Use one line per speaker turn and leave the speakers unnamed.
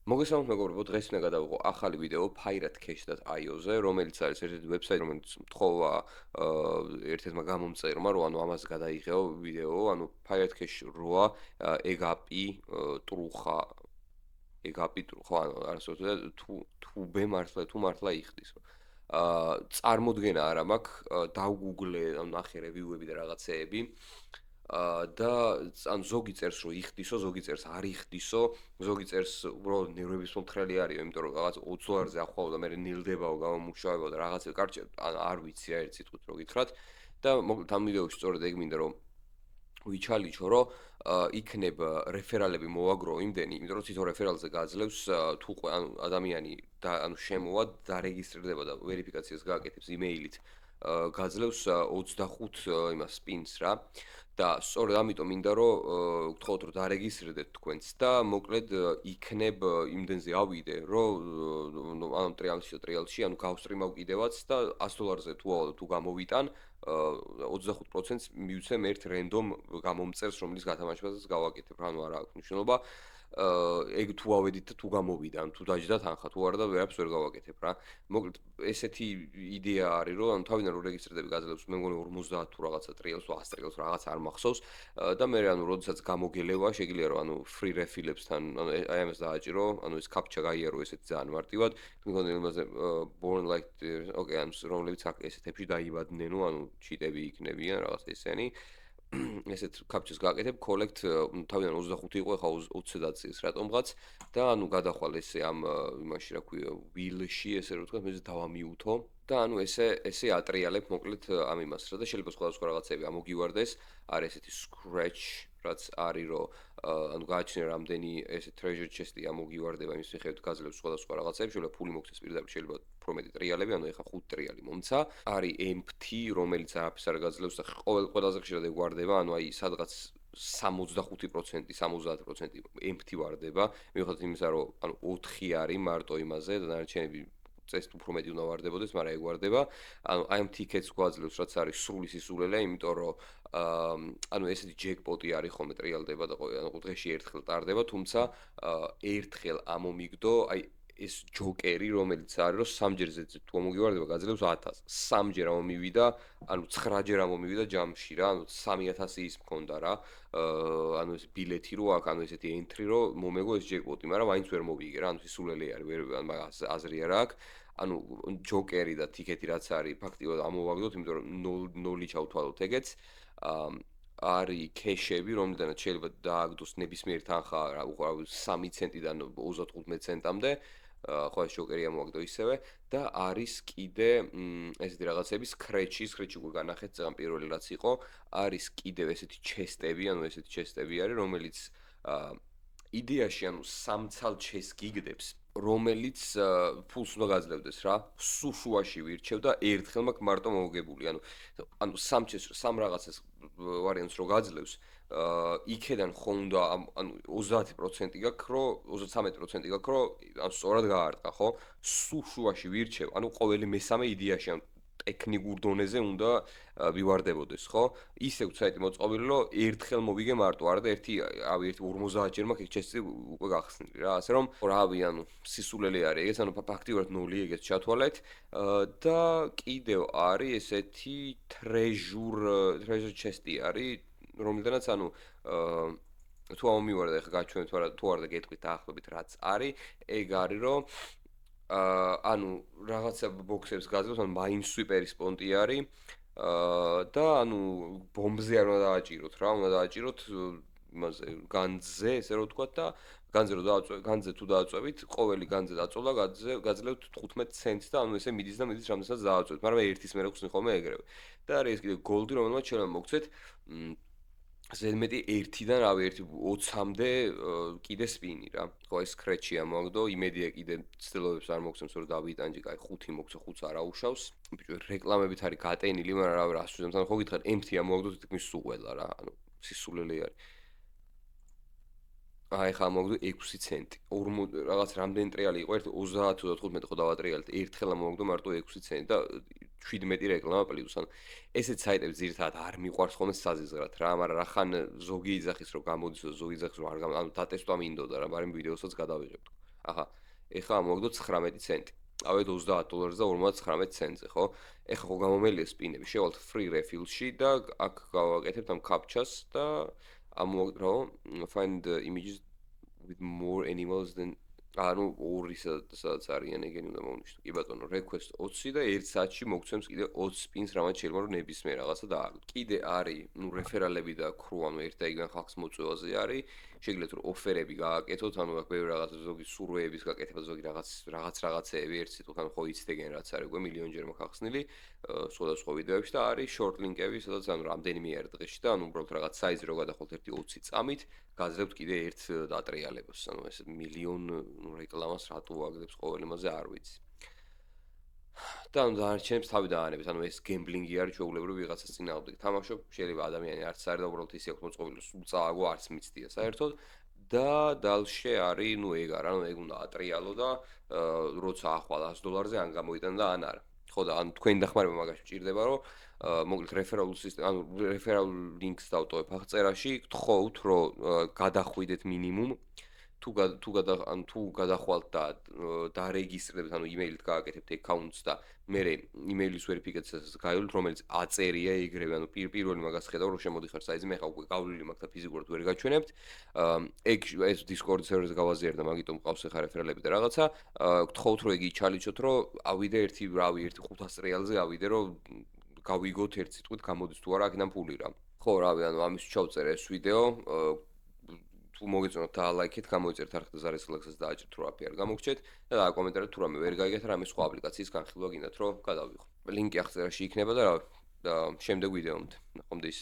მოგესალმებით მეგობრებო, დღეს უნდა გადავიღო ახალი ვიდეო piratecast.io-ზე, რომელიც არის ერთ-ერთი ვებსაიტი, რომელიც მთხოვა ერთ-ერთმა გამომწერმა, რომ ამას გადაიღეო ვიდეო, piratecast როა ტრუხა ტრუხა, არასოდეს თუ მართლა თუ მართლა იხდის. წარმოდგენა არ მაქვს, დავგუგლე, ნახე რევიუები და რაღაცეები. და ზოგი წერს რომ იხდისო, ზოგი წერს არ იხდისო, ზოგი წერს უბრალოდ ნერვების მომხრელი არისო, იმიტომ რომ რაღაც 20 დოლარზე ახლავდა, მე ნილდებაო, გამომუშავებაო და რაღაცა კარჩე, არ ვიცი რა ერთ სიტყვით რო გითხრათ. და მოკლედ ამ ვიდეოში სწორედ ეგ მინდა რომ ვიჩალიჩო, რომ იქნებ რეფერალები მოვაგრო იმდენი, იმიტომ რომ თვითონ რეფერალზე გაძლევს თუ ადამიანი და შემოვა დარეგისტრირდება და ვერიფიკაციას გააკეთებს იმეილით, გაძლევს 25 იმას სპინს რა. და სწორედ ამიტომ მინდა რომ გთხოვთ რომ დარეგისტრირდეთ თქვენც და მოკლედ იქნებ იმდენზე ავიდე რომ ტრიალში გავსტრიმავ კიდევაც და 100 დოლარზე თუ გამოვიტან 25%-ს მივცემ ერთ რენდომ გამომწერს, რომლის გათამაშებასაც გავაკეთებ, რა არა აქვს მნიშვნელობა. ეგ თუ ავედით და თუ გამოვიდა, თუ დაждდა თანხა, თუ არა და ვერაფერს ვერ გავაკეთებ რა. მოკლედ ესეთი იდეა არის, რომ თავიდან რო რეგისტრირდები გაძლევს, მე მგონი 50 თუ რაღაცა ტრიალს, 100 ტრიალს რაღაცა არ მახსოვს და მე როდესაც გამოგელევა, შეგიძლია რომ free refill-ებსთან, აი ამას დააჭირო, ეს captcha გაიარო ესეთი ძალიან მარტივად. მგონი იმაზე born like okay, რომლებიც ესეთებში დაიბადნენ, ჩიტები იქნებიან, რაღაც ესენი. ესეთ captcha-ს გააკეთებ, collect თავიდან 25 იყო, ახლა 20-ზე დაწიეს რატომღაც და გადახვალ ესე ამ იმაში, რა ქვია, wheel-ში, ესე რომ ვთქვა, მე დავამიუთო და ესე ატრიალებ მოკლედ ამ იმას რა და შეიძლება სხვადასხვა რაღაცები ამოგივარდეს, არის ესეთი scratch, რაც არის რომ გააჩნია რამდენი ესე treasure chest-ი ამოგივარდება იმის მიხედვით გაძლევს სხვადასხვა რაღაცები, შეიძლება ფული მოგცეს პირდაპირ, შეიძლება უფრო მეტი ტრიალები, ეხა 5 ტრიალი მომცა. არის empty, რომელიც არაფერს არ გაძლევს და ყველაზე ხშირად ეგ ვარდება, აი სადღაც 65%, 70% empty ვარდება, მიუხედავად იმისა, რომ 4 არის მარტო იმაზე და დანარჩენები წესით უფრო მეტი უნდა ვარდებოდეს, მაგრამ ეგ ვარდება. აი ამ tickets გვაძლევს, რაც არის სრული სისულელე, იმიტომ რომ ესეთი ჯეკპოტი არის ხოლმე ტრიალდება და დღეში ერთხელ ტარდება, თუმცა ერთხელ ამომიგდო, აი ეს ჯოკერი, რომელიც არის, რომ სამჯერზე თუ ამოგივარდება, გაძლევს 1000. სამჯერ ამომივიდა, 9ჯერ ამომივიდა ჯამში რა, 3000 ის მქონდა რა. ეს ბილეთი რო აქვს, ესეთი entry რო მომეგო ეს ჯეკპოტი, მაგრამ მაინც ვერ მოვიგე რა, სისულელე არის, მაგას აზრი არ აქვს. ჯოკერი და ტიკეტი რაც არის, ფაქტიურად ამოვაგდოთ, იმიტომ რომ 0 ჩავთვალოთ ეგეც. არის ქეშები, რომლიდანაც შეიძლება დააგდოს ნებისმიერი თანხა, რა 3 ცენტიდან 35 ცენტამდე. ხო ეს ჯოკერი ამოვაგდო ისევე და არის კიდე ესეთი რაღაცები scratch-ი უკვე განახეთ ზღან პირველი რაც იყო, არის კიდევ ესეთი ჩესტები, ესეთი ჩესტები არის, რომელიც იდეაში სამცალ ჩეს გიგდებს, რომელიც ფულს უნდა გაძლევდეს რა, სუშუაში ვირჩევ და ერთხელ მაქვს მარტო მოგებული, სამ ჩეს, სამ რაღაცას ვარიანტს რო გაძლევს, იქედან ხო უნდა 30% გაქვს, რომ 33% გაქვს, რომ სწორად გაარტყა, ხო? სუშუაში ვირჩევ, ყოველი მესამე იდეაში ტექნიკურ დონეზე უნდა ვივარდებოდეს, ხო? ისე ვცაიტი მოწყობილი, რომ ერთხელ მოვიგე მარტო, არა და ერთი 50-ჯერ მაქვს ეს ჩესტი უკვე გახსნილი რა, ასე რომ რავი, სისულელე არის ეგეც, ფაქტიურად 0 ეგეც ჩათვალეთ და კიდევ არის ესეთი treasure chest-ი არის, რომლიდანაც თუ ამომივარდა ეხლა გაჩვენებთ, თუ არ და გეტყვით დაახლოებით რაც არის, ეგ არის რომ რაღაცა ბოქსებს გაძლევს, Minesweeper-ის პონტი არის და ბომბზე არ უნდა დააჭიროთ რა, უნდა დააჭიროთ იმაზე განძზე, ესე რომ ვთქვათ და განძზე თუ დააწვევით, ყოველი განძზე დაწოლა გაძლევთ 15 ცენტს და ესე მიდის და მიდის რამდენსაც დააწვევთ, მაგრამ ერთის მერე ხსნი ხოლმე ეგრევე. და არის ეს კიდე goldi, რომელმაც შეიძლება მოგცეთ ზედმეტი 1-დან 20-მდე კიდე სპინი რა. ხო ეს scratch-ი ამოვაგდო, იმედია კიდე ცდილობებს არ მოგცემს რომ დავიტანჯი, კაი 5 მოგცე, 5-ს არ აუშავს. ბიჭო, რეკლამებით არის გატენილი, მაგრამ რა რას ვიზამთ, ხო გითხარ, empty ამოვაგდო თითქმის სულ ყველა რა, სისულელე არის. აი ხა მოგდო 6 ცენტი. რაღაც რამდენი ტრიალი იყო? 30 თუ 15 ხო დავატრიალეთ. ერთხელ მოგდო მარტო 6 ცენტი და 17 რეკლამა პლუს. ესეთ საიტებს ძირითადად არ მიყვარს ხოლმე საზიზღრად რა, მაგრამ რახან ზოგი იძახის რომ გამოდის და ზოგი იძახის რომ არ დატესტვა მინდოდა რა, მაგრამ ვიდეოსაც გადავიღებთ. აჰა. ეხლა ამოვაგდოთ 19 ცენტი. ავეთ $30 და 59 ცენტზე, ხო? ეხლა ხო გამომელია სპინები, შევალთ free refill-ში და აქ გავაკეთებთ ამ captcha-ს და ამოვაგდრო find the images with more animals than ანუ ორი სადაც არიან ეგენი უნდა მოვნიშნო. კი ბატონო, request 20 და 1 საათში მოგცემს კიდე 20 სპინს, რამაც შეიძლება რომ ნებისმიერ რაღაცა დააგდო. კიდე არის, რეფერალები და ქრო, ანუ ერთ და იგივე ხალხს მოწვევაზე არის. შეგიძლიათ რომ ოფერები გააკეთოთ, ანუ აქ ბევრი რაღაცა ზოგი სურვეების გაკეთება, ზოგი რაღაცეები, ერთ სიტყვით ანუ ხო იცდეგენ რაც არის, უკვე მილიონჯერ მოხახსნილი სხვადასხვა ვიდეოებში და არის short link-ები, სადაც ანუ რამდენიმე დღეში და ანუ უბრალოდ რაღაც საიზი რო გადახვალთ ერთი 20 წამით, გაძლევთ კიდე ერთ დატრიალებას. ანუ ეს მილიონ რეკლამას რატო აგდებს ყოველ იმაზე არ ვიცი. და ანუ დანარჩენებს თავი დაანებს, ანუ ეს გემბლინგი არის ჩვეულებრივ ვიღაცას წინააღმდეგ. თამაშობ, შეიძლება ადამიანი არც არის და უბრალოდ ისე აქვს მოწყობილი, სულ წააგო არც მიცდია საერთოდ. და დალშე არის, ნუ ეგ არა, ანუ ეგ უნდა ატრიალო და როცა ახვალ $100-ზე ან გამოიტანა და ან არა. ხო და ანუ თქვენი დახმარება მაგაში მჭირდება, რომ მოკლედ რეფერალ სისტემა, ანუ რეფერალ ლინკს დავტოვებ აღწერაში, გთხოვთ, რომ გადახვიდეთ მინიმუმ თუ გადახვალთ და დარეგისტრირებთ, ანუ იმეილით გააკეთებთ აკაუნტს და მე იმეილის ვერიფიკაციას გაივლით, რომელიც აწერია ეგრევე, ანუ პირველი მაგას ხედავ, რომ შემოდიხარ საიტზე, მე ხა უკვე გავლილი მაქვს და ფიზიკურად ვერ გაჩვენებთ. ეგ ეს Discord server-ზე გავაზიარ და მაგიტომ ყავს ახლა რეფერალები და რაღაცა. გთხოვთ, რომ ეგ იჩალიჩოთ, რომ ავიდე ერთი 500 რეალზე ავიდე, რომ გავიგოთ ერთ სიტყვით გამოდის თუ არა აქედან ფული რა. ხო, რავი, ანუ ამის ჩავწერე ეს ვიდეო. თუ მოგეწონათ და ლაიქეთ, გამოიწერთ არხი და ზარის ლექსს დააჭერთ, რომ აფი არ გამოგჩეთ და დააკომენტარეთ თუ რამე ვერ გაიგეთ, რამე სხვა აპლიკაციის განხილვა გინდათ, რომ გადავიღო. ლინკი აღწერაში იქნება და რავი, და შემდეგ ვიდეომდე. ნახვამდის.